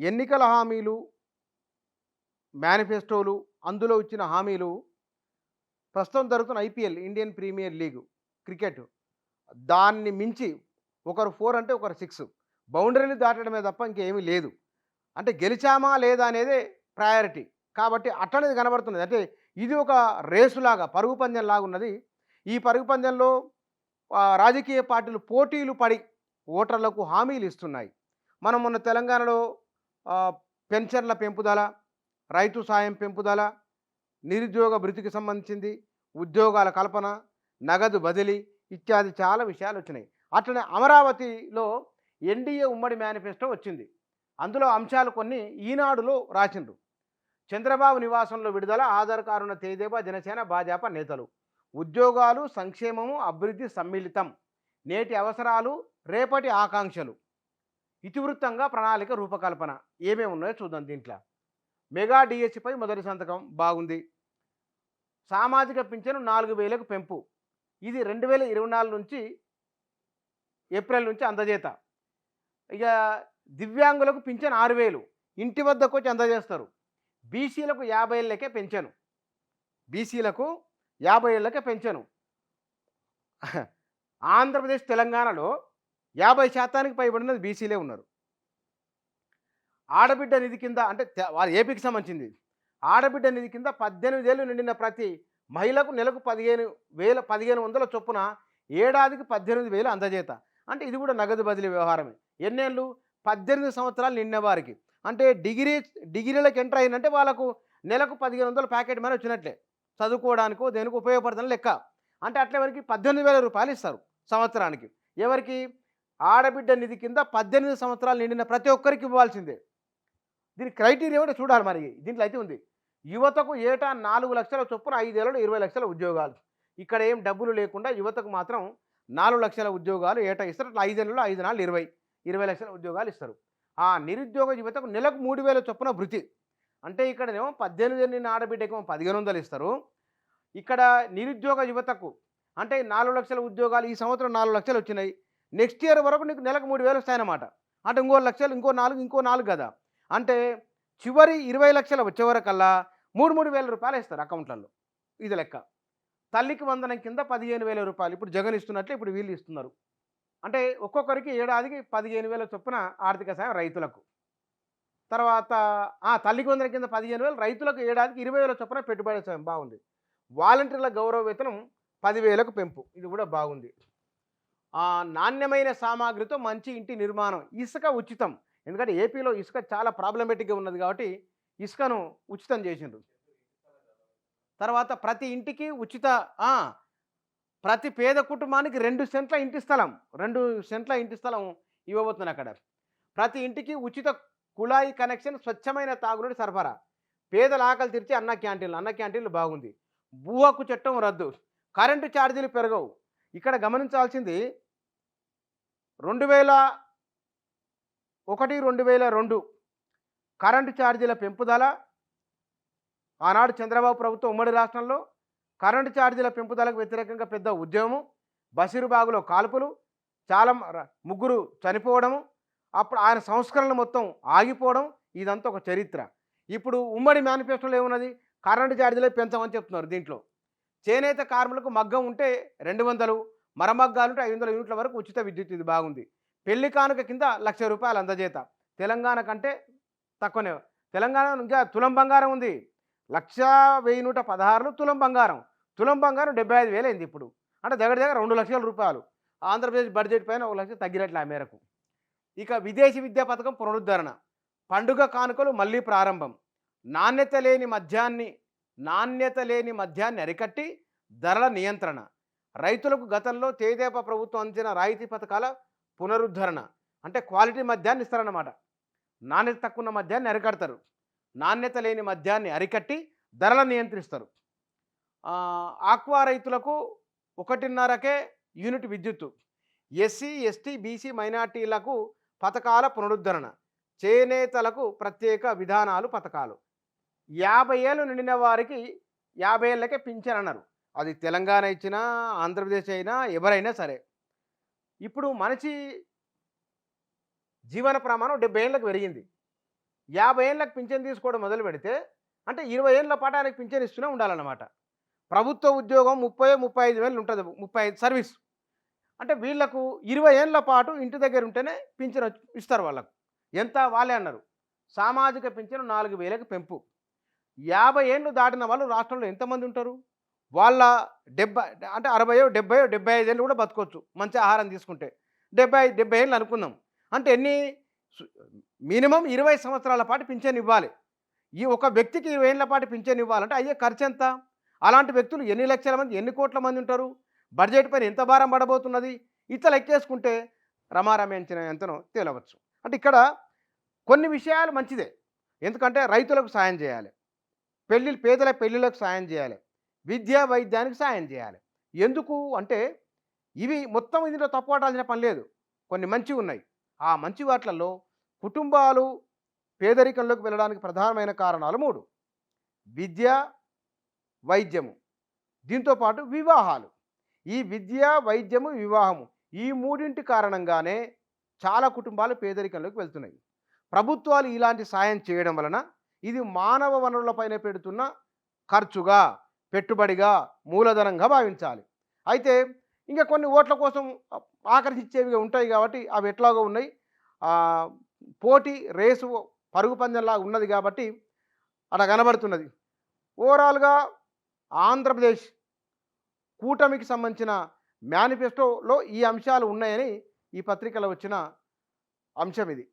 ఎన్నికల హామీలు, మేనిఫెస్టోలు, అందులో ఇచ్చిన హామీలు ప్రస్తుతం జరుగుతున్న IPL Indian premier league cricket దాన్ని మించి ఒకరు 4 అంటే ఒకరు 6 బౌండరీలు దాటడమే తప్ప ఇంకేమీ లేదు. అంటే గెలిచామా లేదా అనేదే ప్రయారిటీ. కాబట్టి అట్లనేది కనబడుతున్నది. అంటే ఇది ఒక రేసులాగా పరుగు పందెంలాగా ఉన్నది. ఈ పరుగు పందెంలో రాజకీయ పార్టీలు పోటీలు పడి ఓటర్లకు హామీలు ఇస్తున్నాయి. మనం మొన్న తెలంగాణలో ఆహ్, పెన్షన్ల పెంపుదల, రైతు సాయం పెంపుదల, నిరుద్యోగ భృతికి సంబంధించింది, ఉద్యోగాల కల్పన, నగదు బదిలీ ఇత్యాది చాలా విషయాలొచ్చినాయి. అట్లనే అమరావతిలో ఎన్‌డీఏ ఉమ్మడి మేనిఫెస్టో వచ్చింది. అందులో అంశాలు కొన్ని ఈనాడులో రాసిండ్రు. చంద్రబాబు నివాసంలో విడుదల, ఆధార్ కార్డున్న తెదేపా, జనసేన, భాజపా నేతలు. ఉద్యోగాలు, సంక్షేమము, అభివృద్ధి సమ్మిళితం. నేటి అవసరాలు, రేపటి ఆకాంక్షలు. ఇతివృత్తంగా ప్రణాళిక రూపకల్పన. ఏమేమి ఉన్నాయో చూద్దాం దీంట్లో. మెగా డిఎస్సిపై మొదటి సంతకం బాగుంది. సామాజిక పింఛను 4000కు పెంపు. ఇది 2024 నుంచి ఏప్రిల్ నుంచి అందజేత. ఇక దివ్యాంగులకు పింఛను 6000 ఇంటి వద్దకు వచ్చి అందజేస్తారు. బీసీలకు 50 ఏళ్ళకే పెంచాను. బీసీలకు 50 ఏళ్ళకే పెంచాను. ఆంధ్రప్రదేశ్, తెలంగాణలో 50% పైబడినది బీసీలే ఉన్నారు. ఆడబిడ్డ నిధి కింద అంటే వారు ఏపీకి సంబంధించింది. ఆడబిడ్డ నిధి కింద 18 ఏళ్ళు నిండిన ప్రతి మహిళకు నెలకు 1500 చొప్పున ఏడాదికి 18,000 అందజేత. అంటే ఇది కూడా నగదు బదిలీ వ్యవహారమే. ఎన్నేళ్ళు? 18 సంవత్సరాలు నిండిన వారికి. అంటే డిగ్రీలకు ఎంటర్ అయినంటే వాళ్ళకు నెలకు 1500 ప్యాకెట్ మనీ వచ్చినట్లే. చదువుకోవడానికో దేనికో ఉపయోగపడుతుందని లెక్క. అంటే అట్లే వరకు 18,000 రూపాయలు ఇస్తారు సంవత్సరానికి. ఎవరికి? ఆడబిడ్డ నిధి కింద 18 సంవత్సరాలు నిండిన ప్రతి ఒక్కరికి ఇవ్వాల్సిందే. దీని క్రైటీరియా కూడా చూడాలి. మరి దీంట్లో అయితే ఉంది. యువతకు ఏటా 4 లక్షల చొప్పున 5 ఏళ్లలో 20 లక్షల ఉద్యోగాలు. ఇక్కడ ఏం డబ్బులు లేకుండా యువతకు మాత్రం 4 లక్షల ఉద్యోగాలు ఏటా ఇస్తారు. అట్లా 5 ఏళ్లలో 5 నాళ్ళు 20 లక్షల ఉద్యోగాలు ఇస్తారు. ఆ నిరుద్యోగ యువతకు నెలకు 3000 చొప్పున భృతి. అంటే ఇక్కడనేమో 18 నిండిన ఆడబిడ్డకేమో 1500 ఇస్తారు. ఇక్కడ నిరుద్యోగ యువతకు అంటే 4 లక్షల ఉద్యోగాలు ఈ సంవత్సరం 4 లక్షలు వచ్చినాయి. నెక్స్ట్ ఇయర్ వరకు నీకు నెలకు 3000 వస్తాయన్నమాట. అంటే ఇంకో లక్షలు, ఇంకో 4 కదా. అంటే చివరి 20 లక్షలు వచ్చే వరకల్లా 3,000 రూపాయలు ఇస్తారు అకౌంట్లలో. ఇది లెక్క. తల్లికి వందనం కింద 15,000 రూపాయలు ఇప్పుడు జగన్ ఇస్తున్నట్లే ఇప్పుడు వీళ్ళు ఇస్తున్నారు. అంటే ఒక్కొక్కరికి ఏడాదికి 15,000 చొప్పున ఆర్థిక సాయం రైతులకు. తర్వాత తల్లికి వందనం కింద 15,000, రైతులకు ఏడాదికి 20,000 చొప్పున పెట్టుబడి సాయం. బాగుంది. వాలంటీర్ల గౌరవ వేతనం 10,000కు పెంపు. ఇది కూడా బాగుంది. నాణ్యమైన సామాగ్రితో మంచి ఇంటి నిర్మాణం. ఇసుక ఉచితం. ఎందుకంటే ఏపీలో ఇసుక చాలా ప్రాబ్లమేటిక్గా ఉన్నది కాబట్టి ఇసుకను ఉచితం చేసిండ్రు. తర్వాత ప్రతి ఇంటికి ఉచిత ప్రతి పేద కుటుంబానికి 2 సెంట్ల ఇంటి స్థలం 2 సెంట్ల ఇంటి స్థలం ఇవ్వబోతున్నారు అక్కడ. ప్రతి ఇంటికి ఉచిత కుళాయి కనెక్షన్, స్వచ్ఛమైన తాగునీటి సరఫరా. పేదల ఆకలి తీర్చే అన్న క్యాంటీన్లు బాగుంది. భూ హక్కు చట్టం రద్దు. కరెంటు ఛార్జీలు పెరగవు. ఇక్కడ గమనించాల్సింది 2001, 2002 కరెంటు ఛార్జీల పెంపుదల. ఆనాడు చంద్రబాబు ప్రభుత్వం ఉమ్మడి రాష్ట్రంలో కరెంటు ఛార్జీల పెంపుదలకు వ్యతిరేకంగా పెద్ద ఉద్యమం, బషీర్బాగులో కాల్పులు, చాలా ముగ్గురు చనిపోవడము, అప్పుడు ఆయన సంస్కరణలు మొత్తం ఆగిపోవడం, ఇదంతా ఒక చరిత్ర. ఇప్పుడు ఉమ్మడి మేనిఫెస్టోలో ఏమున్నది? కరెంటు ఛార్జీలే పెంచమని చెప్తున్నారు. దీంట్లో చేనేత కార్మికులకు మగ్గం ఉంటే 200, మరమగ్గాలుంటే 500 యూనిట్ల వరకు ఉచిత విద్యుత్. ఇది బాగుంది. పెళ్లి కానుక కింద 1,00,000 రూపాయలు అందజేత. తెలంగాణ కంటే తక్కువనే. తెలంగాణ ఇంకా తులం బంగారం ఉంది. 1,116 తులం బంగారం. తులం బంగారం 75,000 అయింది ఇప్పుడు. అంటే దగ్గర 2 లక్షల రూపాయలు. ఆంధ్రప్రదేశ్ బడ్జెట్ పైన 1 లక్ష తగ్గినట్లు ఆ మేరకు. ఇక విదేశీ విద్యా పథకం పునరుద్ధరణ. పండుగ కానుకలు మళ్ళీ ప్రారంభం. నాణ్యత లేని మద్యాన్ని అరికట్టి ధరల నియంత్రణ. రైతులకు గతంలో తెదేపా ప్రభుత్వం అందించిన రాయితీ పథకాల పునరుద్ధరణ. అంటే క్వాలిటీ మద్యాన్ని ఇస్తారన్నమాట. నాణ్యత తక్కువ ఉన్న మద్యాన్ని అరికడతారు. నాణ్యత లేని మద్యాన్ని అరికట్టి ధరల నియంత్రిస్తారు. ఆక్వా రైతులకు 1.5కే యూనిట్ విద్యుత్తు. ఎస్సీ, ఎస్టీ, బీసీ, మైనార్టీలకు పథకాల పునరుద్ధరణ. చేనేతలకు ప్రత్యేక విధానాలు, పథకాలు. 50 ఏళ్ళు నిండిన వారికి 50 ఏళ్ళకే పింఛన్ అన్నారు. అది తెలంగాణ ఇచ్చినా, ఆంధ్రప్రదేశ్ అయినా, ఎవరైనా సరే. ఇప్పుడు మనిషి జీవన ప్రమాణం 70 ఏళ్ళకు పెరిగింది. 50 ఏళ్ళకి పింఛన్ తీసుకోవడం మొదలు పెడితే అంటే 20 ఏళ్ల పాటు ఆయనకు పింఛన్ ఇస్తూనే ఉండాలన్నమాట. ప్రభుత్వ ఉద్యోగం 30, 35 వేలు ఉంటది. 35 సర్వీస్. అంటే వీళ్ళకు 20 ఏళ్ల పాటు ఇంటి దగ్గర ఉంటేనే పింఛన్ ఇస్తారు వాళ్ళకు. ఎంత వాళ్ళే అన్నారు. సామాజిక పింఛను 4000కి పెంపు. 50 ఏళ్ళు దాటిన వాళ్ళు రాష్ట్రంలో ఎంతమంది ఉంటారు? వాళ్ళ 70 అంటే 60, 70, 75 ఏళ్ళు కూడా బతకొచ్చు మంచి ఆహారం తీసుకుంటే. 70 ఏళ్ళు అనుకుందాం. అంటే ఎన్ని సు మినిమమ్ 20 సంవత్సరాల పాటు పింఛన్ ఇవ్వాలి. ఈ ఒక వ్యక్తికి 20 ఏళ్ల పాటు పింఛన్ ఇవ్వాలంటే అయ్యే ఖర్చెంత? అలాంటి వ్యక్తులు ఎన్ని లక్షల మంది, ఎన్ని కోట్ల మంది ఉంటారు? బడ్జెట్ పైన ఎంత భారం పడబోతున్నది? ఇట్లా లెక్కేసుకుంటే రమారమించిన ఎంతనో తేలవచ్చు. అంటే ఇక్కడ కొన్ని విషయాలు మంచిదే. ఎందుకంటే రైతులకు సాయం చేయాలి. పేదల పెళ్ళిళ్ళకు సాయం చేయాలి. విద్యా, వైద్యానికి సాయం చేయాలి. ఎందుకు అంటే ఇవి మొత్తం ఇందులో తప్పు పట్టాల్సిన పని లేదు. కొన్ని మంచివున్నాయి. ఆ మంచి వాట్లల్లో కుటుంబాలు పేదరికంలోకి వెళ్ళడానికి ప్రధానమైన కారణాలు 3: విద్య, వైద్యము. దీంతో పాటు వివాహాలు. ఈ విద్య, వైద్యము, వివాహము ఈ మూడింటి కారణంగానే చాలా కుటుంబాలు పేదరికంలోకి వెళ్తున్నాయి. ప్రభుత్వాలు ఇలాంటి సాయం చేయడం వలన ఇది మానవ వనరులపైన పెడుతున్న ఖర్చుగా, పెట్టుబడిగా, మూలధనంగా భావించాలి. అయితే ఇంకా కొన్ని ఓట్ల కోసం ఆకర్షించేవిగా ఉంటాయి కాబట్టి అవి ఎట్లాగో ఉన్నాయి. పోటీ రేసు పరుగు పందెంలాగా ఉన్నది కాబట్టి అలా కనబడుతున్నది. ఓవరాల్‌గా ఆంధ్రప్రదేశ్ కూటమికి సంబంధించిన మేనిఫెస్టోలో ఈ అంశాలు ఉన్నాయని ఈ పత్రికలో వచ్చిన అంశం ఇది.